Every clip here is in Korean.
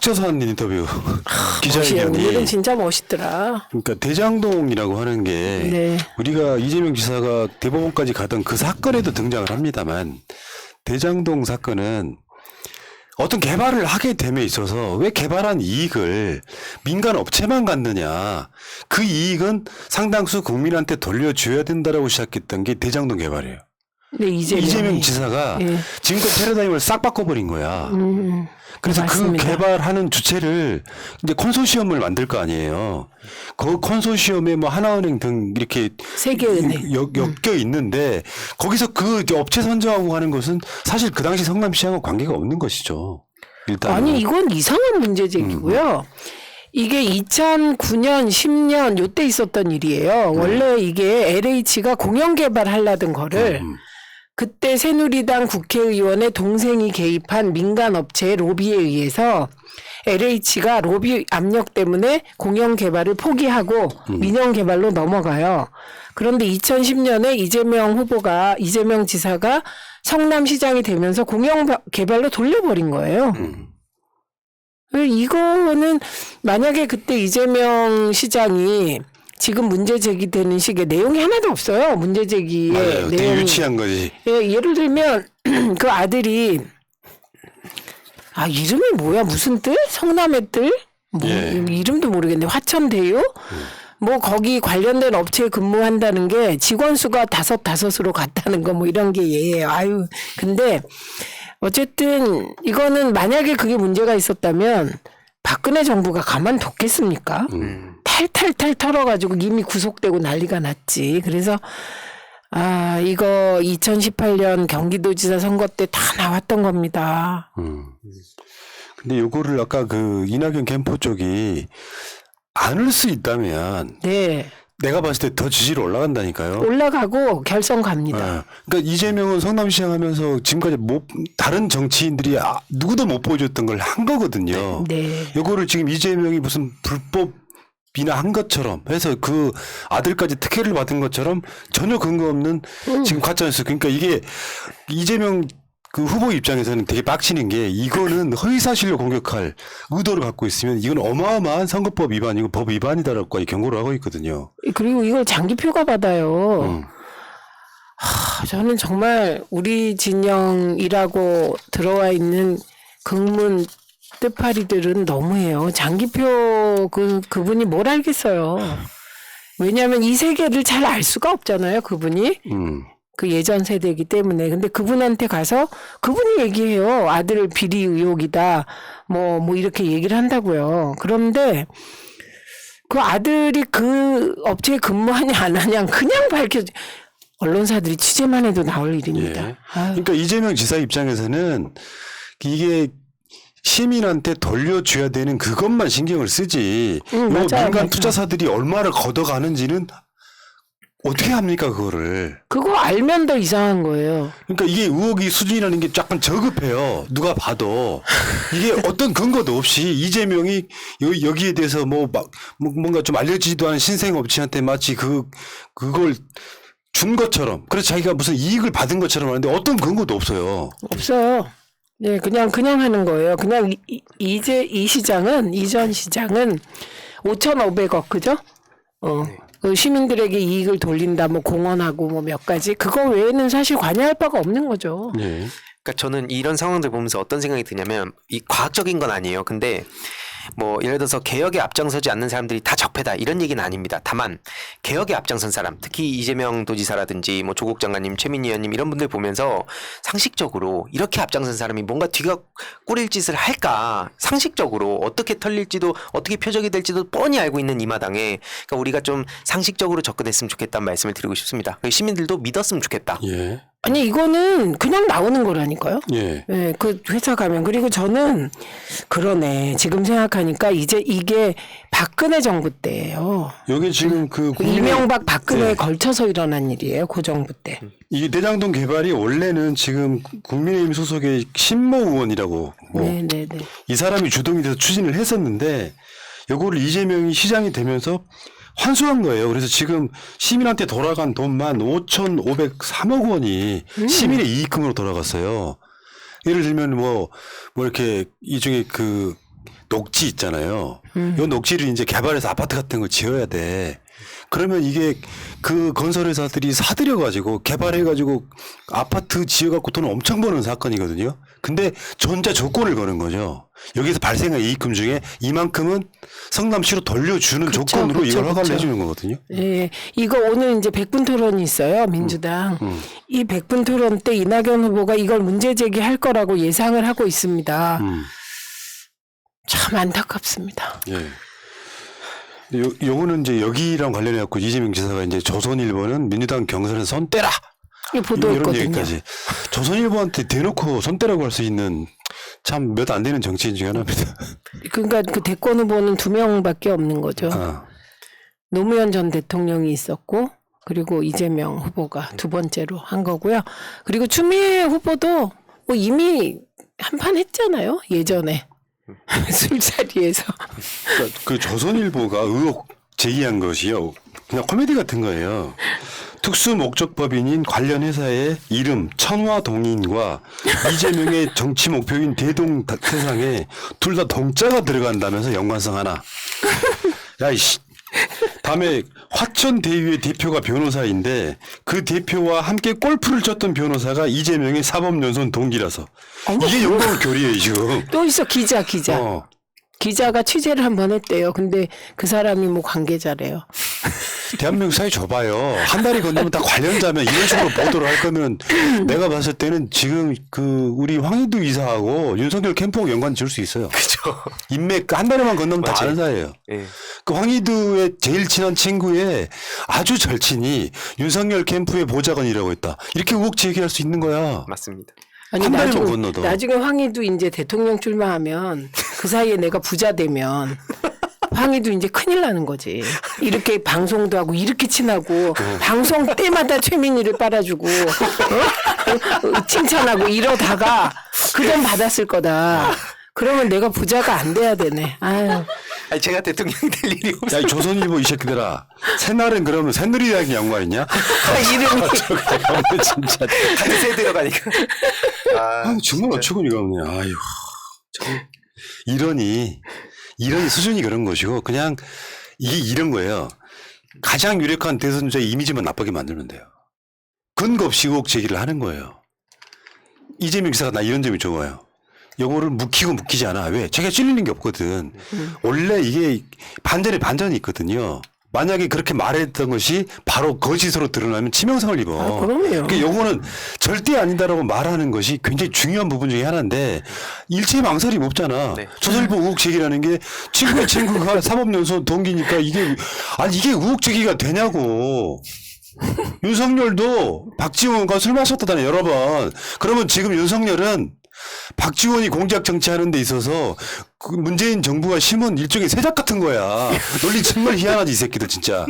박재선 인터뷰 기자회견이 오늘은 진짜 멋있더라. 그러니까 대장동이라고 하는 게 네. 우리가 이재명 지사가 대법원까지 가던 그 사건에도 등장을 합니다만 대장동 사건은 어떤 개발을 하게 됨에 있어서 왜 개발한 이익을 민간 업체만 갖느냐. 그 이익은 상당수 국민한테 돌려줘야 된다라고 시작했던 게 대장동 개발이에요. 네, 이재명 지사가 예. 지금껏 패러다임을 싹 바꿔버린 거야. 그래서 맞습니다. 그 개발하는 주체를 이제 콘소시엄을 만들 거 아니에요. 그 콘소시엄에 뭐 하나은행 등 이렇게 세계은행 엮여 있는데 거기서 그 업체 선정하고 하는 것은 사실 그 당시 성남시하고 관계가 없는 것이죠. 일단 아니 이건 이상한 문제 제기고요. 이게 2009년, 10년 요때 있었던 일이에요. 원래 이게 LH가 공영 개발하려던 거를 그때 새누리당 국회의원의 동생이 개입한 민간 업체의 로비에 의해서 LH가 로비 압력 때문에 공영 개발을 포기하고 민영 개발로 넘어가요. 그런데 2010년에 이재명 지사가 성남시장이 되면서 공영 개발로 돌려버린 거예요. 이거는 만약에 그때 이재명 시장이 지금 문제 제기되는 식의 내용이 하나도 없어요. 문제 제기의 맞아요. 되게 내용이. 유치한 거지. 예, 예를 들면 그 아들이 이름이 뭐야? 무슨 뜰? 성남의 뜰? 뭐 이름도 모르겠네. 화천대유? 뭐 거기 관련된 업체에 근무한다는 게 직원 수가 다섯으로 갔다는 거 뭐 이런 게 예예요. 근데 어쨌든 이거는 만약에 그게 문제가 있었다면 박근혜 정부가 가만뒀겠습니까? 탈탈탈 털어가지고 이미 구속되고 난리가 났지. 그래서 이거 2018년 경기도지사 선거 때 다 나왔던 겁니다. 근데 요거를 아까 그 이낙연 캠프 쪽이 안을 수 있다면 네. 내가 봤을 때 더 지지로 올라간다니까요. 올라가고 결선 갑니다. 그러니까 이재명은 성남시장 하면서 지금까지 다른 정치인들이 누구도 못 보여줬던 걸 한 거거든요. 네. 요거를 지금 이재명이 무슨 불법이나 한 것처럼 해서 그 아들까지 특혜를 받은 것처럼 전혀 근거 없는 지금 가짜뉴스. 그러니까 이게 이재명 그 후보 입장에서는 되게 빡치는 게 이거는 허위사실로 공격할 의도를 갖고 있으면 이건 어마어마한 선거법 위반이고 법 위반이다라고 경고를 하고 있거든요. 그리고 이걸 장기표가 받아요. 저는 정말 우리 진영이라고 들어와 있는 극문 뜻파리들은 너무해요. 장기표 그분이 뭘 알겠어요. 왜냐하면 이 세계를 잘 알 수가 없잖아요. 그분이. 그 예전 세대이기 때문에. 근데 그분한테 가서 그분이 얘기해요. 아들 비리 의혹이다. 뭐 이렇게 얘기를 한다고요. 그런데 그 아들이 그 업체에 근무하냐 안 하냐 그냥 언론사들이 취재만 해도 나올 일입니다. 예. 그러니까 이재명 지사 입장에서는 이게 시민한테 돌려줘야 되는 그것만 신경을 쓰지. 맞아요. 민간 투자사들이 얼마를 걷어가는지는 어떻게 합니까 그거를. 그거 알면 더 이상한 거예요. 그러니까 이게 의혹이 수준이라는 게 약간 저급해요. 누가 봐도. 이게 어떤 근거도 없이 이재명이 여기에 대해서 뭔가 좀 알려지지도 않은 신생업체한테 마치 그걸 준 것처럼 그래서 자기가 무슨 이익을 받은 것처럼 하는데 어떤 근거도 없어요. 없어요. 네, 그냥 하는 거예요. 그냥 이전 시장은 5,500억 그죠? 그 시민들에게 이익을 돌린다, 뭐 공헌하고 뭐 몇 가지 그거 외에는 사실 관여할 바가 없는 거죠. 네. 그러니까 저는 이런 상황들 보면서 어떤 생각이 드냐면 이 과학적인 건 아니에요. 근데 뭐 예를 들어서 개혁에 앞장서지 않는 사람들이 다 적폐다 이런 얘기는 아닙니다. 다만 개혁에 앞장선 사람, 특히 이재명 도지사라든지 뭐 조국 장관님, 최민희 의원님 이런 분들 보면서 상식적으로 이렇게 앞장선 사람이 뭔가 뒤가 꾸릴 짓을 할까, 상식적으로 어떻게 털릴지도 어떻게 표적이 될지도 뻔히 알고 있는 이 마당에 그러니까 우리가 좀 상식적으로 접근했으면 좋겠다는 말씀을 드리고 싶습니다. 시민들도 믿었으면 좋겠다. 예. 아니 이거는 그냥 나오는 거라니까요. 예. 네, 그 회사 가면. 그리고 저는 그러네. 지금 생각하니까 이제 이게 박근혜 정부 때예요. 여기 지금 이명박 박근혜에 걸쳐서 일어난 일이에요. 그 정부 때. 이 대장동 개발이 원래는 지금 국민의힘 소속의 신모 의원이라고 네네네. 이 사람이 주동이 돼서 추진을 했었는데 요거를 이재명이 시장이 되면서 환수한 거예요. 그래서 지금 시민한테 돌아간 돈만 5,503억 원이 시민의 이익금으로 돌아갔어요. 예를 들면 뭐 이렇게 이 중에 그 녹지 있잖아요. 이 녹지를 이제 개발해서 아파트 같은 걸 지어야 돼. 그러면 이게 그 건설회사들이 사들여가지고 개발해가지고 아파트 지어갖고 돈을 엄청 버는 사건이거든요. 근데 전자 조건을 거는 거죠. 여기서 발생한 이익금 중에 이만큼은 성남시로 돌려주는 그쵸, 조건으로 그쵸, 이걸 허가를 그쵸. 해주는 거거든요. 예, 이거 오늘 이제 100분 토론이 있어요, 민주당. 이 100분 토론 때 이낙연 후보가 이걸 문제 제기할 거라고 예상을 하고 있습니다. 참 안타깝습니다. 예. 요거는 이제 여기랑 관련해갖고 이재명 지사가 이제 조선일보는 민주당 경선에서 손 떼라! 이 이런 보도했거든요. 얘기까지. 조선일보한테 대놓고 손 떼라고 할 수 있는 참 몇 안 되는 정치인 중에 하나입니다. 그러니까 그 대권 후보는 2명밖에 없는 거죠. 아, 노무현 전 대통령이 있었고 그리고 이재명 후보가 두 번째로 한 거고요. 그리고 추미애 후보도 뭐 이미 한 판 했잖아요. 예전에 술자리에서. 그러니까 그 조선일보가 의혹 제기한 것이요. 그냥 코미디 같은 거예요. 특수 목적법인인 관련 회사의 이름 천화동인과 이재명의 정치 목표인 대동세상에 둘 다 동자가 들어간다면서 연관성 하나. 야이씨. 다음에 화천대유의 대표가 변호사인데 그 대표와 함께 골프를 쳤던 변호사가 이재명의 사법연수원 동기라서 이게 연봉을 교리예요 지금. 또 있어 기자. 기자가 취재를 한번 했대요. 근데 그 사람이 뭐 관계자래요. 대한민국 사회 좁아요. 한 달이 건너면 다 관련자면 이런 식으로 보도를 할 거면 내가 봤을 때는 지금 그 우리 황희두 이사하고 윤석열 캠프하고 연관 지을 수 있어요. 그죠. 인맥 한 달에만 건너면 다 맞아요. 아는 사이예요. 예. 그 황희두의 제일 친한 친구의 아주 절친이 윤석열 캠프의 보좌관이라고 했다. 이렇게 의혹 제기할 수 있는 거야. 맞습니다. 아니 한 달에만 건너도. 나중에 황희도 이제 대통령 출마하면 그 사이에 내가 부자 되면 황희도 이제 큰일 나는 거지. 이렇게 방송도 하고 이렇게 친하고 방송 때마다 최민희를 빨아주고 칭찬하고 이러다가 그 돈 받았을 거다. 그러면 내가 부자가 안 돼야 되네. 아유. 아니 제가 대통령이 될 일이 야, 없어요. 이 조선일보 이 새끼들아. 새날은 그러면 새누리당이 양말이냐? 이름이 잠깐만, 진짜. 같은 세 들어가니까. 아, 정말 어처구니가 없네. 아유. 참. 이러니 수준이 그런 것이고, 그냥 이게 이런 거예요. 가장 유력한 대선 주자의 이미지만 나쁘게 만들면 돼요. 근거 없이 의혹 제기를 하는 거예요. 이재명 기사가 나 이런 점이 좋아요. 요거를 묵히지 않아. 왜? 자기가 찔리는 게 없거든. 원래 이게 반전이 있거든요. 만약에 그렇게 말했던 것이 바로 거짓으로 드러나면 치명상을 입어. 아, 그럼요. 그러니까 요거는 절대 아니다라고 말하는 것이 굉장히 중요한 부분 중에 하나인데 일체 망설임 없잖아. 네. 조선일보 의혹 제기라는 게 친구의 친구가 사법연수원 동기니까 이게 의혹 제기가 되냐고. 윤석열도 박지원과 술 마셨다잖아 여러 번. 그러면 지금 윤석열은 박지원이 공작 정치하는 데 있어서 그 문재인 정부가 심은 일종의 세작 같은 거야. 논리 정말 희한하지 이 새끼들 진짜.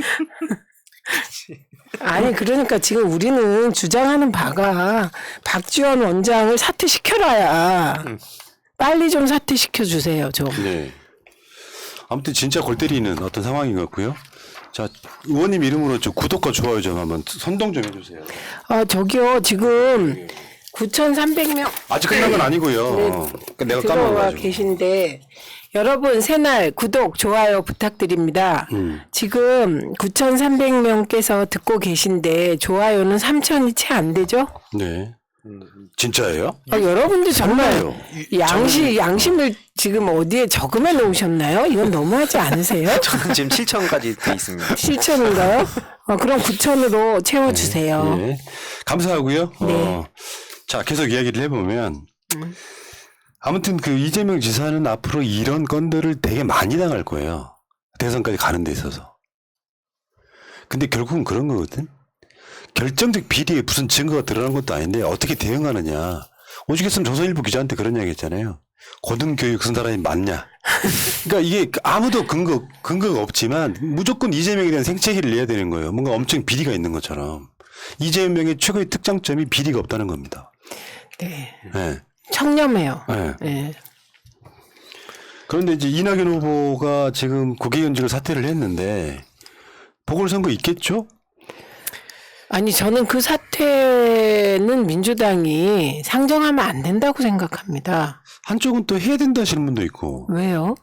아니 그러니까 지금 우리는 주장하는 바가 박지원 원장을 사퇴시켜라야. 빨리 좀 사퇴시켜 주세요 좀. 네. 아무튼 진짜 골 때리는 어떤 상황인 것 같고요. 자, 의원님 이름으로 저 구독과 좋아요 좀 한번 선동 좀 해주세요. 아 저기요 지금 9,300명 아직 끝난 건 아니고요. 내가 들어와 까먹어가지고. 계신데 여러분 새날 구독 좋아요 부탁드립니다. 지금 9,300명께서 듣고 계신데 좋아요는 3,000이 채 안 되죠? 네. 진짜예요? 아, 여러분들 정말 설마요. 양심을 지금 어디에 적음해 놓으셨나요? 이건 너무하지 않으세요? 저는 지금 7천까지 돼 있습니다. 실천인가요? 그럼 9,000으로 채워주세요. 네. 감사하고요. 네. 자, 계속 이야기를 해보면 아무튼 그 이재명 지사는 앞으로 이런 건들을 되게 많이 당할 거예요. 대선까지 가는 데 있어서. 근데 결국은 그런 거거든. 결정적 비리에 무슨 증거가 드러난 것도 아닌데 어떻게 대응하느냐. 오죽했으면 조선일보 기자한테 그런 이야기 했잖아요. 고등교육 쓴 사람이 맞냐. 그러니까 이게 아무도 근거가 없지만 무조건 이재명에 대한 생채기를 내야 되는 거예요. 뭔가 엄청 비리가 있는 것처럼. 이재명의 최고의 특장점이 비리가 없다는 겁니다. 네. 네. 청렴해요. 네. 네. 그런데 이제 이낙연 후보가 지금 국회의원직을 사퇴를 했는데 보궐선거 있겠죠? 아니 저는 그 사퇴 문제는 민주당이 상정하면 안 된다고 생각합니다. 한쪽은 또 해야 된다 하시는 분도 있고 왜요?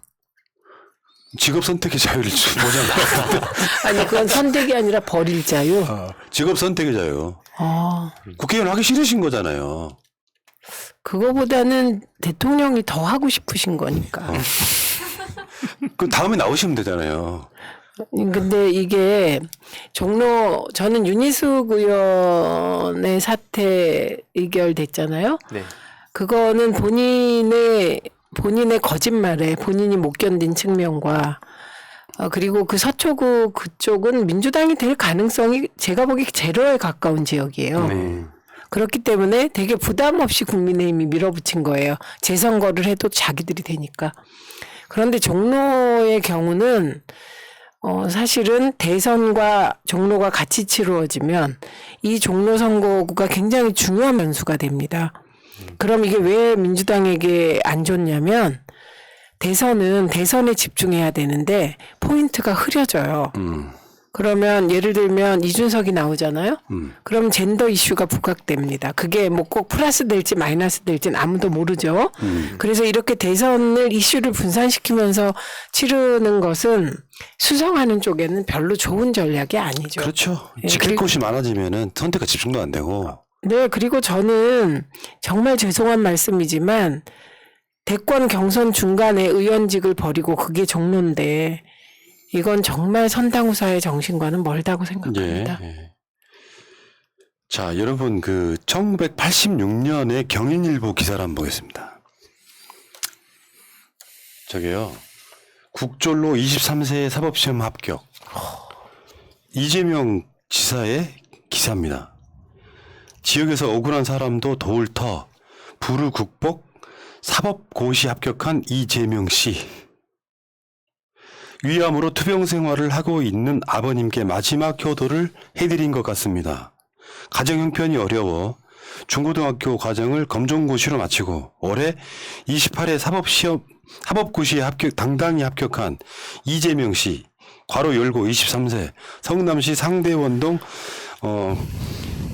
직업 선택의 자유를 보장하는 아니 그건 선택이 아니라 버릴 자유. 직업 선택의 자유. 아, 국회의원 하기 싫으신 거잖아요. 그거보다는 대통령이 더 하고 싶으신 거니까. 그 다음에 나오시면 되잖아요. 근데 이게 저는 윤희숙 의원의 사태 의결됐잖아요. 네. 그거는 본인의 거짓말에 본인이 못 견딘 측면과 그리고 그 서초구 그쪽은 민주당이 될 가능성이 제가 보기 제로에 가까운 지역이에요. 그렇기 때문에 되게 부담 없이 국민의힘이 밀어붙인 거예요. 재선거를 해도 자기들이 되니까. 그런데 종로의 경우는 사실은 대선과 종로가 같이 치루어지면 이 종로 선거구가 굉장히 중요한 변수가 됩니다. 그럼 이게 왜 민주당에게 안 좋냐면 대선은 대선에 집중해야 되는데 포인트가 흐려져요. 그러면 예를 들면 이준석이 나오잖아요. 그럼 젠더 이슈가 부각됩니다. 그게 뭐 꼭 플러스 될지 마이너스 될지는 아무도 모르죠. 그래서 이렇게 대선을 이슈를 분산시키면서 치르는 것은 수성하는 쪽에는 별로 좋은 전략이 아니죠. 그렇죠. 예, 지킬 곳이 많아지면은 선택과 집중도 안 되고. 네, 그리고 저는 정말 죄송한 말씀이지만 대권 경선 중간에 의원직을 버리고 그게 종로인데 이건 정말 선당후사의 정신과는 멀다고 생각합니다. 예. 자, 여러분 그 1986년에 경인일보 기사를 한번 보겠습니다. 저게요. 국졸로 23세 사법시험 합격. 이재명 지사의 기사입니다. 지역에서 억울한 사람도 도울 터 부르 국복 사법고시 합격한 이재명 씨. 위암으로 투병 생활을 하고 있는 아버님께 마지막 효도를 해드린 것 같습니다. 가정 형편이 어려워 중고등학교 과정을 검정고시로 마치고 올해 28회 사법고시에 당당히 합격한 이재명 씨, 괄호 열고 23세, 성남시 상대원동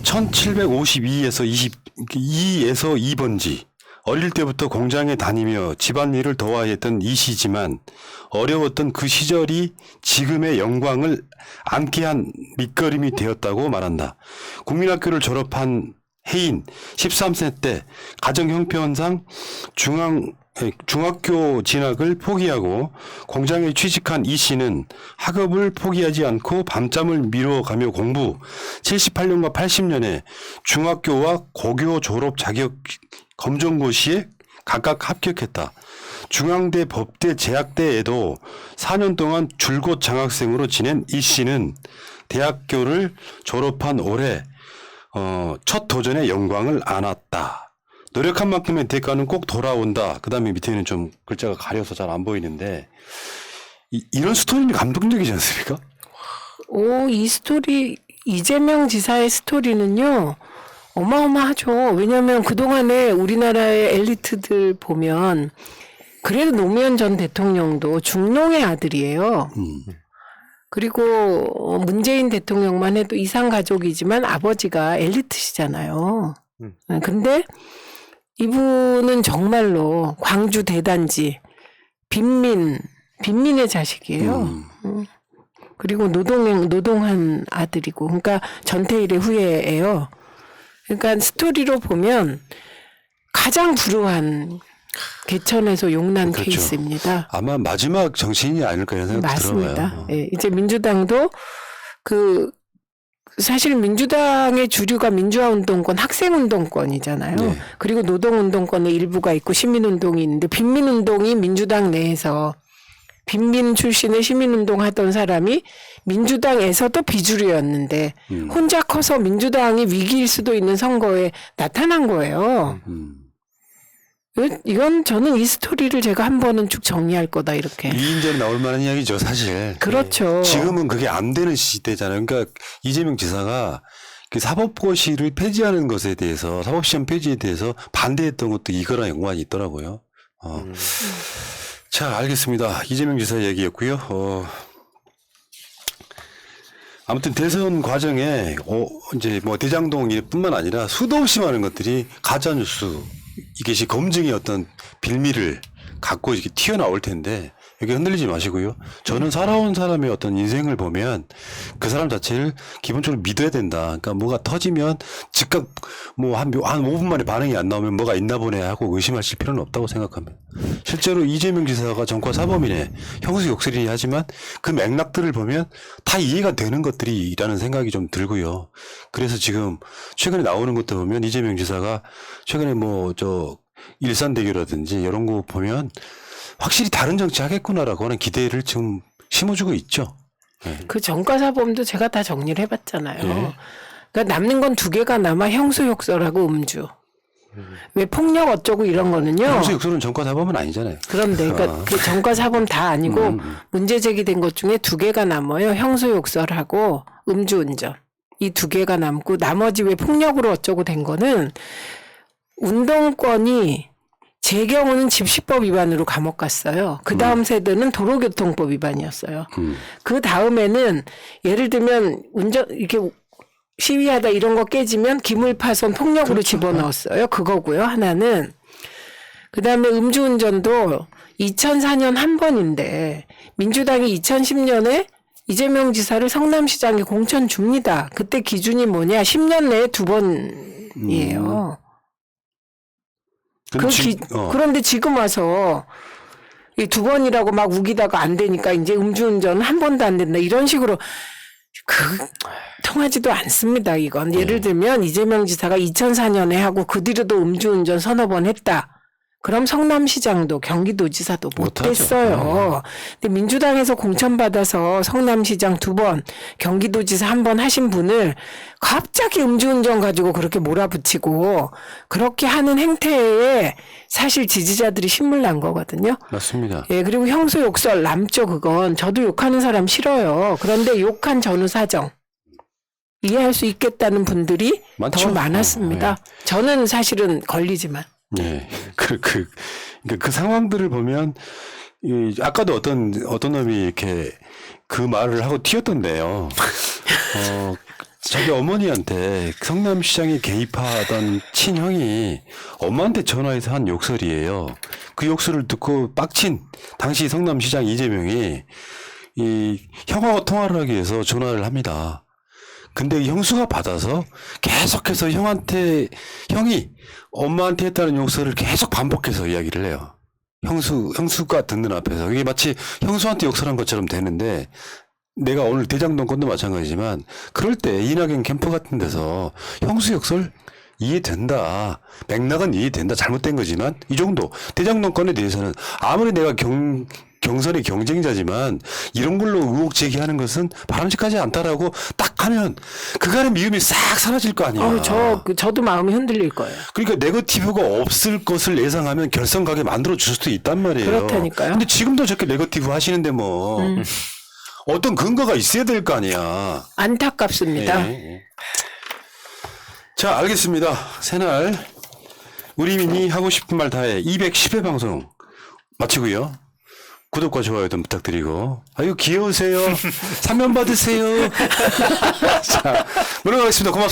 1752에서 2번지. 어릴 때부터 공장에 다니며 집안일을 도와야 했던 이 씨지만 어려웠던 그 시절이 지금의 영광을 안게 한 밑거름이 되었다고 말한다. 국민학교를 졸업한 해인 13세 때 가정 형편상 중학교 진학을 포기하고 공장에 취직한 이 씨는 학업을 포기하지 않고 밤잠을 미뤄가며 공부 78년과 80년에 중학교와 고교 졸업 자격 검정고시에 각각 합격했다. 중앙대 법대 재학대에도 4년 동안 줄곧 장학생으로 지낸 이 씨는 대학교를 졸업한 올해 첫 도전에 영광을 안았다. 노력한 만큼의 대가는 꼭 돌아온다. 그 다음에 밑에는 좀 글자가 가려서 잘 안 보이는데 이런 스토리는 감동적이지 않습니까? 이 스토리 이재명 지사의 스토리는요. 어마어마하죠. 왜냐하면 그동안에 우리나라의 엘리트들 보면 그래도 노무현 전 대통령도 중농의 아들이에요. 그리고 문재인 대통령만 해도 이상 가족이지만 아버지가 엘리트시잖아요. 근데 이분은 정말로 광주 대단지 빈민의 자식이에요. 그리고 노동한 아들이고, 그러니까 전태일의 후예예요. 그러니까 스토리로 보면 가장 불우한 개천에서 용난 그렇죠. 케이스입니다. 아마 마지막 정신이 아닐까 이런 생각도 맞습니다. 들어봐요. 예, 이제 민주당도 사실 민주당의 주류가 민주화운동권, 학생운동권이잖아요. 네. 그리고 노동운동권의 일부가 있고 시민운동이 있는데 빈민운동이 민주당 내에서 빈민 출신의 시민운동 하던 사람이 민주당에서도 비주류였는데 혼자 커서 민주당이 위기일 수도 있는 선거에 나타난 거예요. 이건 저는 이 스토리를 제가 한 번은 쭉 정리할 거다 이렇게. 이인전에 나올 만한 이야기죠, 사실. 그렇죠. 지금은 그게 안 되는 시대잖아요. 그러니까 이재명 지사가 그 사법고시를 폐지하는 것에 대해서 사법시험 폐지에 대해서 반대했던 것도 이거랑 연관이 있더라고요. 자, 알겠습니다. 이재명 지사 얘기였고요. 아무튼 대선 과정에 이제 뭐 대장동뿐만 아니라 수도 없이 많은 것들이 가짜 뉴스 이것이 검증의 어떤 빌미를 갖고 이렇게 튀어나올 텐데 여기 흔들리지 마시고요. 저는 살아온 사람의 어떤 인생을 보면 그 사람 자체를 기본적으로 믿어야 된다. 그러니까 뭐가 터지면 즉각 뭐 한 5분 만에 반응이 안 나오면 뭐가 있나 보네 하고 의심하실 필요는 없다고 생각합니다. 실제로 이재명 지사가 전과 사범이네, 형수 욕설이니 하지만 그 맥락들을 보면 다 이해가 되는 것들이라는 생각이 좀 들고요. 그래서 지금 최근에 나오는 것도 보면 이재명 지사가 최근에 뭐 일산대교라든지 이런 거 보면 확실히 다른 정치 하겠구나라고 하는 기대를 지금 심어주고 있죠. 네. 그 전과사범도 제가 다 정리를 해봤잖아요. 네. 그러니까 남는 건 2개가 남아 형수욕설하고 음주. 왜 폭력 어쩌고 이런 거는요. 형수 욕설은 전과 사범은 아니잖아요. 그런데 그러니까 그 전과사범 다 아니고 문제 제기된 것 중에 2개가 남아요. 형수욕설하고 음주운전. 이 2개가 남고 나머지 왜 폭력으로 어쩌고 된 거는 운동권이 제 경우는 집시법 위반으로 감옥 갔어요. 그 다음 세대는 도로교통법 위반이었어요. 그 다음에는 예를 들면 이렇게 시위하다 이런 거 깨지면 기물파손 폭력으로 그렇죠. 집어넣었어요. 그거고요. 하나는. 그 다음에 음주운전도 2004년 한 번인데 민주당이 2010년에 이재명 지사를 성남시장에 공천 줍니다. 그때 기준이 뭐냐. 10년 내에 2번이에요. 그런데 지금 와서 이 2번이라고 막 우기다가 안 되니까 이제 음주운전 한 번도 안 된다. 이런 식으로 통하지도 않습니다. 이건 예를 들면 이재명 지사가 2004년에 하고 그 뒤로도 음주운전 서너 번 했다. 그럼 성남시장도 경기도지사도 못했어요. 근데 민주당에서 공천받아서 성남시장 2번, 경기도지사 1번 하신 분을 갑자기 음주운전 가지고 그렇게 몰아붙이고 그렇게 하는 행태에 사실 지지자들이 신물 난 거거든요. 맞습니다. 예, 그리고 형수 욕설 남죠, 그건. 저도 욕하는 사람 싫어요. 그런데 욕한 전후 사정 이해할 수 있겠다는 분들이 많죠. 더 많았습니다. 네. 저는 사실은 걸리지만. 네. 그러니까 그 상황들을 보면, 아까도 어떤 놈이 이렇게 그 말을 하고 튀었던데요. 자기 어머니한테 성남시장에 개입하던 친형이 엄마한테 전화해서 한 욕설이에요. 그 욕설을 듣고 빡친 당시 성남시장 이재명이 이 형하고 통화를 하기 위해서 전화를 합니다. 근데 형수가 받아서 계속해서 형이 엄마한테 했다는 욕설을 계속 반복해서 이야기를 해요. 형수가 듣는 앞에서. 이게 마치 형수한테 욕설한 것처럼 되는데, 내가 오늘 대장동 건도 마찬가지지만, 그럴 때 이낙연 캠프 같은 데서 형수 욕설 이해된다. 맥락은 이해된다. 잘못된 거지만, 이 정도. 대장동 건에 대해서는 아무리 내가 경선의 경쟁자지만 이런 걸로 의혹 제기하는 것은 바람직하지 않다라고 딱 하면 그간의 미움이 싹 사라질 거 아니야. 저도 마음이 흔들릴 거예요. 그러니까 네거티브가 없을 것을 예상하면 결선가게 만들어 줄 수도 있단 말이에요. 그렇다니까요. 근데 지금도 저렇게 네거티브 하시는데 뭐 어떤 근거가 있어야 될 거 아니야. 안타깝습니다. 네. 자, 알겠습니다. 새날 우리 민이 하고 싶은 말 다해 210회 방송 마치고요. 구독과 좋아요 좀 부탁드리고. 아유, 귀여우세요. 3면 받으세요. 자, 물러가겠습니다. 고맙습니다.